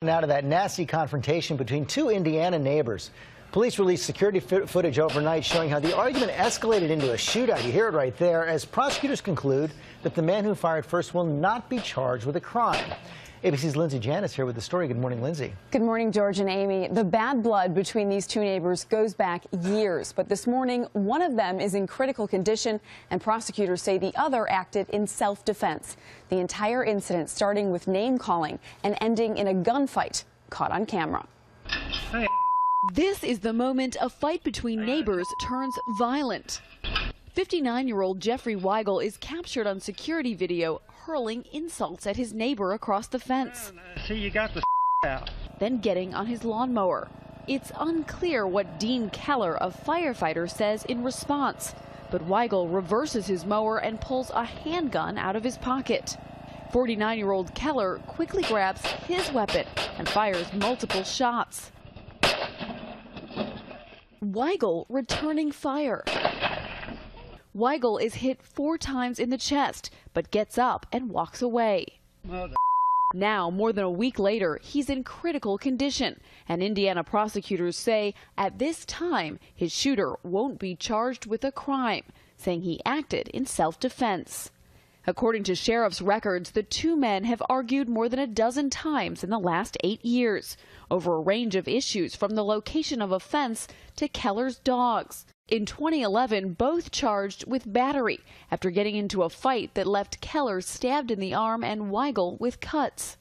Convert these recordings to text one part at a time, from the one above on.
Now to that nasty confrontation between two Indiana neighbors. Police released security footage overnight showing how the argument escalated into a shootout. You hear it right there as prosecutors conclude that the man who fired first will not be charged with a crime. ABC's Lindsay Janis here with the story. Good morning, Lindsay. Good morning, George and Amy. The bad blood between these two neighbors goes back years, but this morning one of them is in critical condition and prosecutors say the other acted in self-defense. The entire incident starting with name-calling and ending in a gunfight caught on camera. This is the moment a fight between neighbors turns violent. 59-year-old Jeffrey Weigel is captured on security video hurling insults at his neighbor across the fence. See, you got the out. Then getting on his lawnmower. It's unclear what Dean Keller, a firefighter, says in response, but Weigel reverses his mower and pulls a handgun out of his pocket. 49-year-old Keller quickly grabs his weapon and fires multiple shots. Weigel returning fire. Weigel is hit 4 times in the chest, but gets up and walks away. Now, more than a week later, he's in critical condition, and Indiana prosecutors say at this time his shooter won't be charged with a crime, saying he acted in self-defense. According to sheriff's records, the two men have argued more than a dozen times in the last 8 years over a range of issues from the location of a fence to Keller's dogs. In 2011, both charged with battery after getting into a fight that left Keller stabbed in the arm and Weigel with cuts.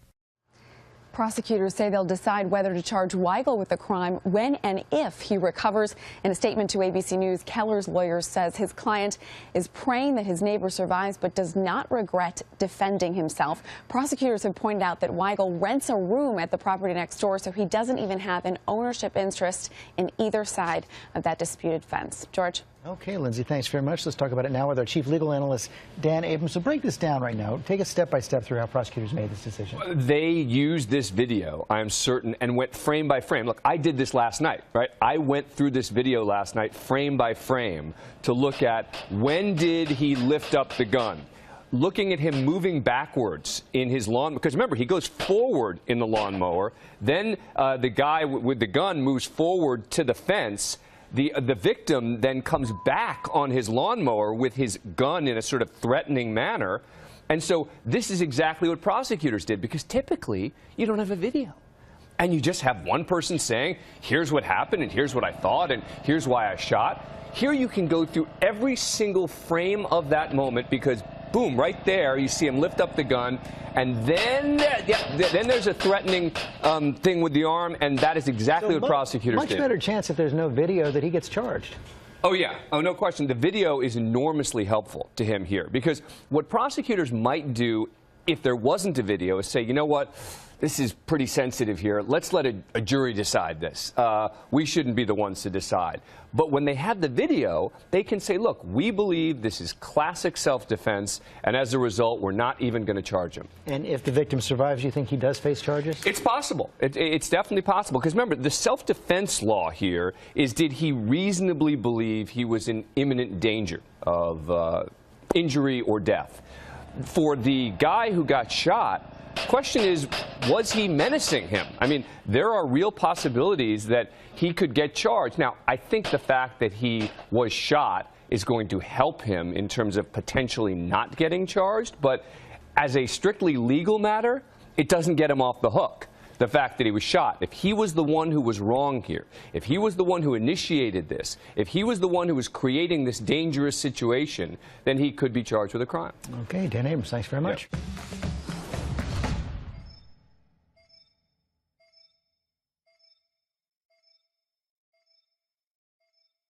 Prosecutors say they'll decide whether to charge Weigel with the crime when and if he recovers. In a statement to ABC News, Keller's lawyer says his client is praying that his neighbor survives but does not regret defending himself. Prosecutors have pointed out that Weigel rents a room at the property next door, so he doesn't even have an ownership interest in either side of that disputed fence. George? Okay, Lindsay, thanks very much. Let's talk about it now with our chief legal analyst, Dan Abrams. So break this down right now. Take us step by step through how prosecutors made this decision. They used this video, I'm certain, and went frame by frame. Look, I did this last night, right? I went through this video last night, frame by frame, to look at when did he lift up the gun. Looking at him moving backwards in his lawn, because remember, he goes forward in the lawnmower. Then the guy with the gun moves forward to the fence. The victim then comes back on his lawnmower with his gun in a sort of threatening manner. And so this is exactly what prosecutors did, because typically you don't have a video. And you just have one person saying, here's what happened, and here's what I thought, and here's why I shot. Here you can go through every single frame of that moment, because boom, right there, you see him lift up the gun, and then there's a threatening thing with the arm, and that is exactly what prosecutors did. Much better chance if there's no video that he gets charged. Oh, yeah. Oh, no question. The video is enormously helpful to him here, because what prosecutors might do if there wasn't a video is say, you know what, this is pretty sensitive here. Let's let a jury decide this. We shouldn't be the ones to decide. But when they have the video, they can say, look, we believe this is classic self-defense, and as a result, we're not even going to charge him. And if the victim survives, you think he does face charges? It's possible. It's definitely possible. Because remember, the self-defense law here is, did he reasonably believe he was in imminent danger of injury or death? For the guy who got shot, the question is, was he menacing him? I mean, there are real possibilities that he could get charged. Now, I think the fact that he was shot is going to help him in terms of potentially not getting charged. But as a strictly legal matter, it doesn't get him off the hook. The fact that he was shot. If he was the one who was wrong here, if he was the one who initiated this, if he was the one who was creating this dangerous situation, then he could be charged with a crime. Okay, Dan Abrams, thanks very much. Yep.